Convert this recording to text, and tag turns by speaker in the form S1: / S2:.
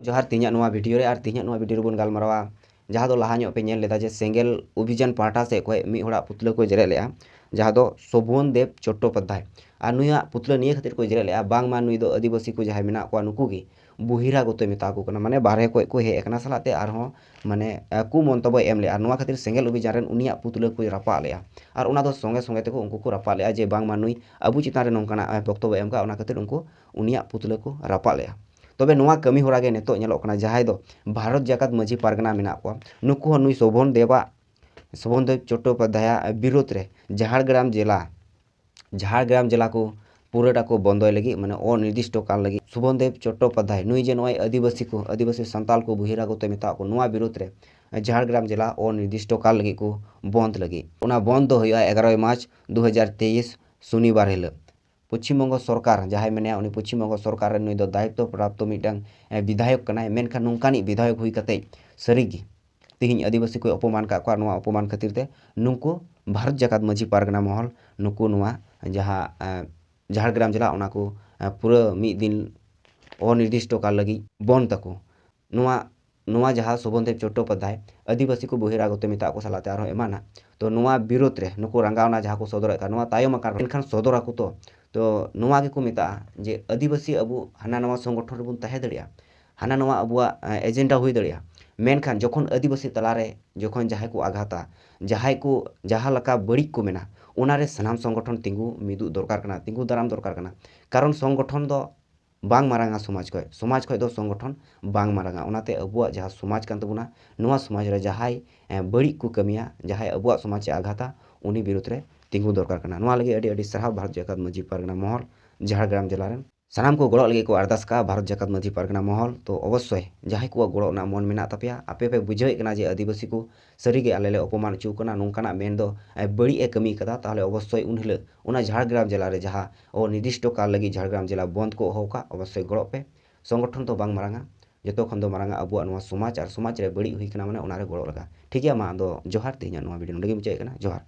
S1: जोहार तीना नोआ वीडियो रे और तीना नोआ वीडियो बन गालमारावा जहाँ दो लाहा ᱧᱚᱜ पे नेल लेदा जे सेंगेल अभियान पाहटा से कोई मी होड़ा पुतला को जरे लेआ जहाँ दो शोभन देव चट्टोपाध्याय और नुया पुतला निये खातिर को जरे लेआ बांग मा नुई दो आदिवासी को जहाँ मेना को नुकु गी बुहिरा गोते मेता को कना माने बारहे को हे एकना सलाते आर हो माने कु मंतब्य एम ले आर नुआ खातिर सेंगेल अभियान रेन उनिया पुतला को रपा लेआ और उना दो संगे संगे तेको उनको को रपा लेआ जे बांग मा नुई अबु चितान रे नोंकाना वक्तव्य एम का उना खातिर उनको उनिया पुतला को रपा लेआ तबे नोआ कमी होरा गे नेतो नेलोक कना जहाय दो भारत जाकात माझी पारगना मेना को नुकु नुई शोभन देव चट्टोपाध्याय विरोध रे झारग्राम जिला को पूराटा को बंदोय लगी माने अनिर्दिष्ट काल लगी शोभन देव चट्टोपाध्याय नुई जे नोय आदिवासी संताल को बहिरा गोते मेता को नोआ विरोध रे झारग्राम जिला अनिर्दिष्ट काल लगी को बंद लगी उना बंद दो होया 11 मार्च 2023 शनिवार हिल पश्चिम बंग सरकार जहाँ मेने उनी पश्चिम बंग सरकार नुई दो दायित्व प्राप्त मिटन विधायक कनाय मेनखान नोंकानी विधायक हुई कते सरीगी तिहिं आदिवासी को अपमान का अपमान खातिर ते नुंकु भारत जाकात माझी पारगना महल नुकु नुआ जहाँ झारग्राम जिला उना को पूरा मिद दिन अनिर्दिष्ट काल लगी बंद तको नुआ जहाँ शोभन देव चट्टोपाध्याय आदिवासी को बहिरागत मेता को सलाते आरो एमाना तो नुआ विरोध रे नुकु रंगावना जहाँ को सदर का नुआ तायम आकार एनखान सदर को तो नुआ के को मेता जे आदिवासी अबु हाना नवा संगठन रे बुन तहे दड़िया हाना नवा अबुआ एजेंडा हुई दड़िया मेनखान जखन आदिवासी तलारे जखन जहाँ को आघाता जहाँ लका बड़ी को मेना उनारे सनाम संगठन तिंगु मिदु दरकार कना तिंगु दाराम दरकार कना कारण संगठन दो बांग मारांगा समाज खय दो संगठन बांग मारांगा उनाते अबुआ जहाँ समाज कान तबुना नुआ समाज रे जहाँ बड़ी को कमिया जहाँ अबुआ समाज से आघाता उनी विरुद्ध रे तिंगु दरकार कना नुआ लगे अडी सराव भारत जाकात माझी पारगना महल झारग्राम जिला रेन सानाम को गड़ो लगे को अरदास का भारत जाकात माझी पारगना महल तो अवश्य जहाँ को गड़ो ना मन मेना तपिया आपे पे बुझे कना जे आदिवासी को सरीगे आले ले अपमान चू कना नोंकाना मेन दो बड़ी ए कमी कदा ताहले अवश्य उनहिल उना झारग्राम जिला रे जहाँ निर्दिष्ट काल लगी झारग्राम जिला बंद को होका अवश्य गड़ो पे संगठन तो बांग मारांगा जतो खन दो मारांगा अबुआ नुआ समाज और समाज रे बड़ी हुई कना माने उनारे गड़ो लगा ठीक है मा दो जोहार तेኛ नुआ वीडियो लगे मुचाई कना जोहार।